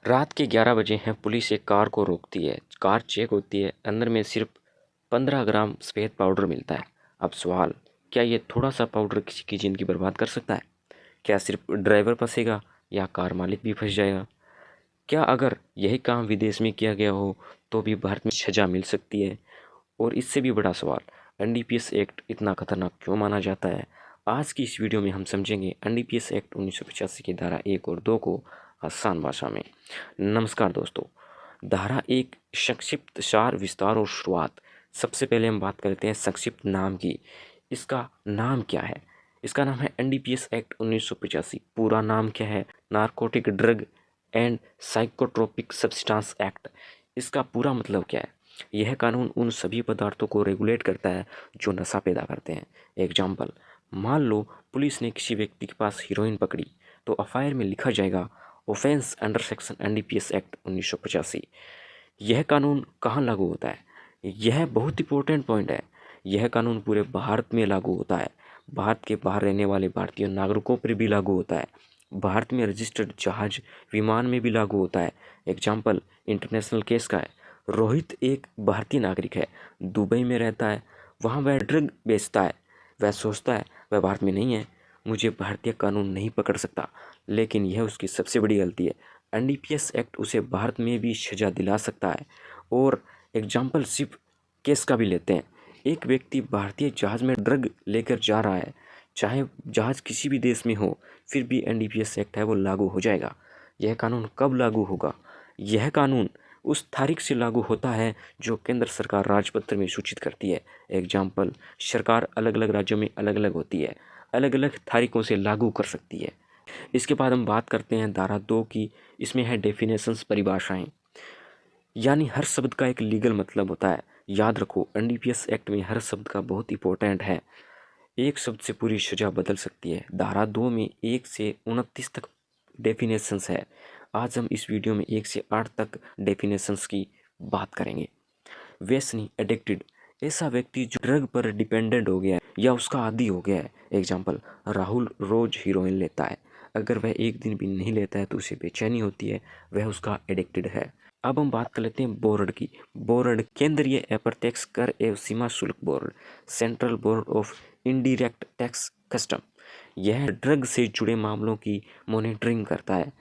रात के 11 बजे हैं। पुलिस एक कार को रोकती है। कार चेक होती है। अंदर में सिर्फ 15 ग्राम सफ़ेद पाउडर मिलता है। अब सवाल, क्या ये थोड़ा सा पाउडर किसी की ज़िंदगी बर्बाद कर सकता है? क्या सिर्फ ड्राइवर फंसेगा या कार मालिक भी फंस जाएगा? क्या अगर यही काम विदेश में किया गया हो तो भी भारत में सज़ा मिल सकती है? और इससे भी बड़ा सवाल, एनडीपीएस एक्ट इतना खतरनाक क्यों माना जाता है? आज की इस वीडियो में हम समझेंगे एनडीपीएस एक्ट 1985 की धारा 1 और 2 को आसान भाषा में। नमस्कार दोस्तों, धारा 1 संक्षिप्त सार विस्तार और शुरुआत। सबसे पहले हम बात करते हैं संक्षिप्त नाम की। इसका नाम क्या है? इसका नाम है एनडीपीएस एक्ट 1985। पूरा नाम क्या है? Narcotic drug and psychotropic substance act. इसका पूरा मतलब क्या है? यह कानून उन सभी पदार्थों को रेगुलेट करता है जो नशा पैदा करते हैं। एग्जाम्पल, मान लो पुलिस ने किसी व्यक्ति के पास हीरोइन पकड़ी तो एफआईआर में लिखा जाएगा offence under section NDPS act 1985। यह कानून कहाँ लागू होता है? यह बहुत इंपॉर्टेंट पॉइंट है। यह कानून पूरे भारत में लागू होता है। भारत के बाहर रहने वाले भारतीय नागरिकों पर भी लागू होता है। भारत में रजिस्टर्ड जहाज विमान में भी लागू होता है। एग्जाम्पल इंटरनेशनल केस का है। रोहित एक भारतीय नागरिक है, दुबई में रहता है, वहाँ वह ड्रग बेचता है। वह सोचता है वह भारत में नहीं है, मुझे भारतीय कानून नहीं पकड़ सकता, लेकिन यह उसकी सबसे बड़ी गलती है। एनडीपीएस एक्ट उसे भारत में भी सजा दिला सकता है। और एग्जाम्पल शिप केस का भी लेते हैं। एक व्यक्ति भारतीय जहाज़ में ड्रग लेकर जा रहा है, चाहे जहाज़ किसी भी देश में हो, फिर भी एनडीपीएस एक्ट है वो लागू हो जाएगा। यह कानून कब लागू होगा? यह कानून उस तारीख से लागू होता है जो केंद्र सरकार राजपत्र में सूचित करती है। एग्जाम्पल, सरकार अलग अलग राज्यों में अलग अलग होती है, अलग अलग तारीखों से लागू कर सकती है। इसके बाद हम बात करते हैं धारा 2 की। इसमें है डेफिनेशंस, परिभाषाएं। यानी हर शब्द का एक लीगल मतलब होता है। याद रखो, एनडीपीएस एक्ट में हर शब्द का बहुत इंपॉर्टेंट है। एक शब्द से पूरी सजा बदल सकती है। धारा 2 में 1 से 29 तक डेफिनेशंस है। आज हम इस वीडियो में 1 से 8 तक डेफिनेशंस की बात करेंगे। व्यसनी, एडिक्टेड, ऐसा व्यक्ति जो ड्रग पर डिपेंडेंट हो गया है या उसका आदी हो गया है। एग्जाम्पल, राहुल रोज हीरोइन लेता है, अगर वह एक दिन भी नहीं लेता है तो उसे बेचैनी होती है, वह उसका एडिक्टेड है। अब हम बात कर लेते हैं बोर्ड की। बोर्ड केंद्रीय अप्रत्यक्ष कर एवं सीमा शुल्क board, central board of indirect tax custom. यह ड्रग से जुड़े मामलों की मॉनिटरिंग करता है।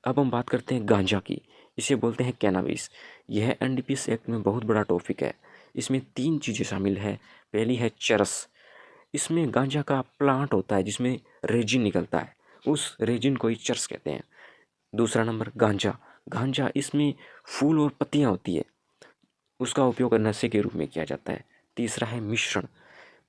अब हम बात करते हैं गांजा की। इसे बोलते हैं कैनाबिस। यह एनडीपीएस एक्ट में बहुत बड़ा टॉपिक है। इसमें 3 चीज़ें शामिल है। पहली है चरस। इसमें गांजा का प्लांट होता है जिसमें रेजिन निकलता है, उस रेजिन को ही चरस कहते हैं। दूसरा नंबर गांजा। गांजा इसमें फूल और पत्तियां होती है, उसका उपयोग नशे के रूप में किया जाता है। तीसरा है मिश्रण।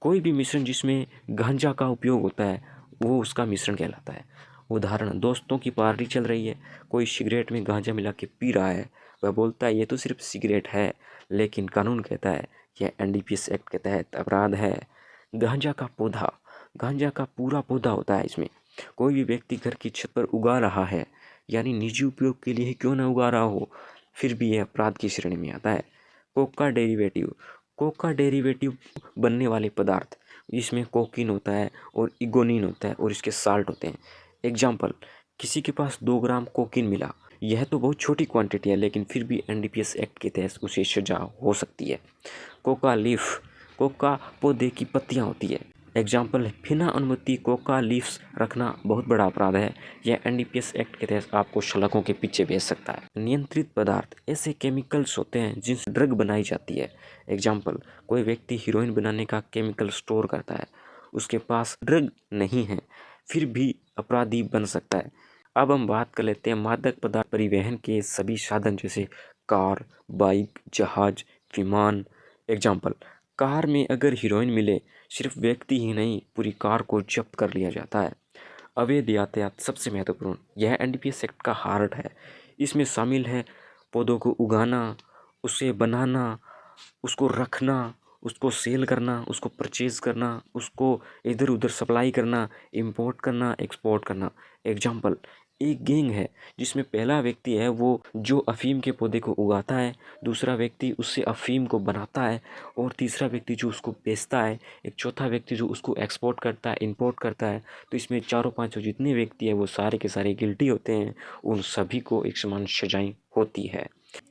कोई भी मिश्रण जिसमें गांजा का उपयोग होता है वो उसका मिश्रण कहलाता है। उदाहरण, दोस्तों की पार्टी चल रही है, कोई सिगरेट में गांजा मिला के पी रहा है, वह बोलता है ये तो सिर्फ सिगरेट है, लेकिन कानून कहता है यह एनडीपीएस एक्ट के तहत अपराध है। गांजा का पौधा, गांजा का पूरा पौधा होता है। इसमें कोई भी व्यक्ति घर की छत पर उगा रहा है, यानी निजी उपयोग के लिए ही क्यों ना उगा रहा हो, फिर भी यह अपराध की श्रेणी में आता है। कोका डेरिवेटिव, कोका डेरिवेटिव बनने वाले पदार्थ, इसमें कोकीन होता है और इगोनिन होता है और इसके साल्ट होते हैं। एग्जाम्पल, किसी के पास 2 ग्राम कोकीन मिला, यह तो बहुत छोटी क्वांटिटी है, लेकिन फिर भी एनडीपीएस एक्ट के तहत उसे सजा हो सकती है। कोका लीफ, कोका पौधे की पत्तियां होती है। एग्जाम्पल, बिना अनुमति कोका लीव्स रखना बहुत बड़ा अपराध है। यह एनडीपीएस एक्ट के तहत आपको सलाखों के पीछे भेज सकता है। नियंत्रित पदार्थ, ऐसे केमिकल्स होते हैं जिनसे ड्रग बनाई जाती है। एग्जाम्पल, कोई व्यक्ति हीरोइन बनाने का केमिकल स्टोर करता है, उसके पास ड्रग नहीं है, फिर भी अपराधी बन सकता है। अब हम बात कर लेते हैं मादक पदार्थ परिवहन के सभी साधन, जैसे कार, बाइक, जहाज, विमान। एग्जाम्पल, कार में अगर हीरोइन मिले, सिर्फ व्यक्ति ही नहीं पूरी कार को जब्त कर लिया जाता है। अवैध यातायात सबसे महत्वपूर्ण, यह एनडीपीएस एक्ट का हार्ट है। इसमें शामिल है पौधों को उगाना, उसे बनाना, उसको रखना, उसको सेल करना, उसको परचेज करना, उसको इधर उधर सप्लाई करना, इंपोर्ट करना, एक्सपोर्ट करना। एग्जाम्पल, एक गैंग है जिसमें पहला व्यक्ति है वो जो अफ़ीम के पौधे को उगाता है, दूसरा व्यक्ति उससे अफ़ीम को बनाता है और तीसरा व्यक्ति जो उसको बेचता है, एक चौथा व्यक्ति जो उसको एक्सपोर्ट करता है, इंपोर्ट करता है। तो इसमें चारों पांचों जितने व्यक्ति हैं वो सारे के सारे गिल्टी होते हैं, उन सभी को एक समान सजाएं होती है।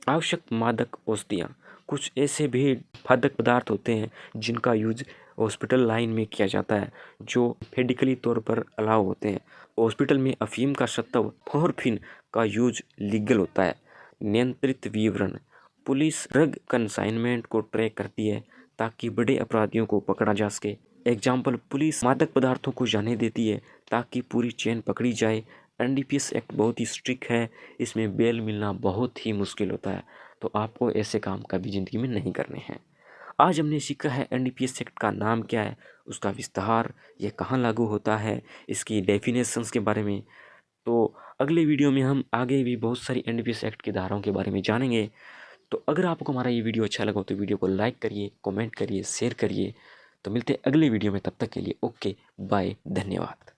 आवश्यक मादक औषधियाँ, कुछ ऐसे भी मादक पदार्थ होते हैं जिनका यूज हॉस्पिटल लाइन में किया जाता है जो मेडिकली तौर पर अलाउ होते हैं। हॉस्पिटल में अफीम का सत्व मॉर्फिन का यूज लीगल होता है। नियंत्रित विवरण, पुलिस ड्रग कंसाइनमेंट को ट्रैक करती है ताकि बड़े अपराधियों को पकड़ा जा सके। एग्जाम्पल, पुलिस मादक पदार्थों को जाने देती है ताकि पूरी चेन पकड़ी जाए। एनडीपीएस एक्ट बहुत ही स्ट्रिक्ट है, इसमें बेल मिलना बहुत ही मुश्किल होता है, तो आपको ऐसे काम कभी ज़िंदगी में नहीं करने हैं। आज हमने सीखा है एनडीपीएस एक्ट का नाम क्या है, उसका विस्तार, ये कहाँ लागू होता है, इसकी डेफिनेशंस के बारे में। तो अगले वीडियो में हम आगे भी बहुत सारी एनडीपीएस एक्ट की धाराओं के बारे में जानेंगे। तो अगर आपको हमारा ये वीडियो अच्छा लगा तो वीडियो को लाइक करिए, कमेंट करिए, शेयर करिए। तो मिलते हैं अगले वीडियो में, तब तक के लिए ओके बाय, धन्यवाद।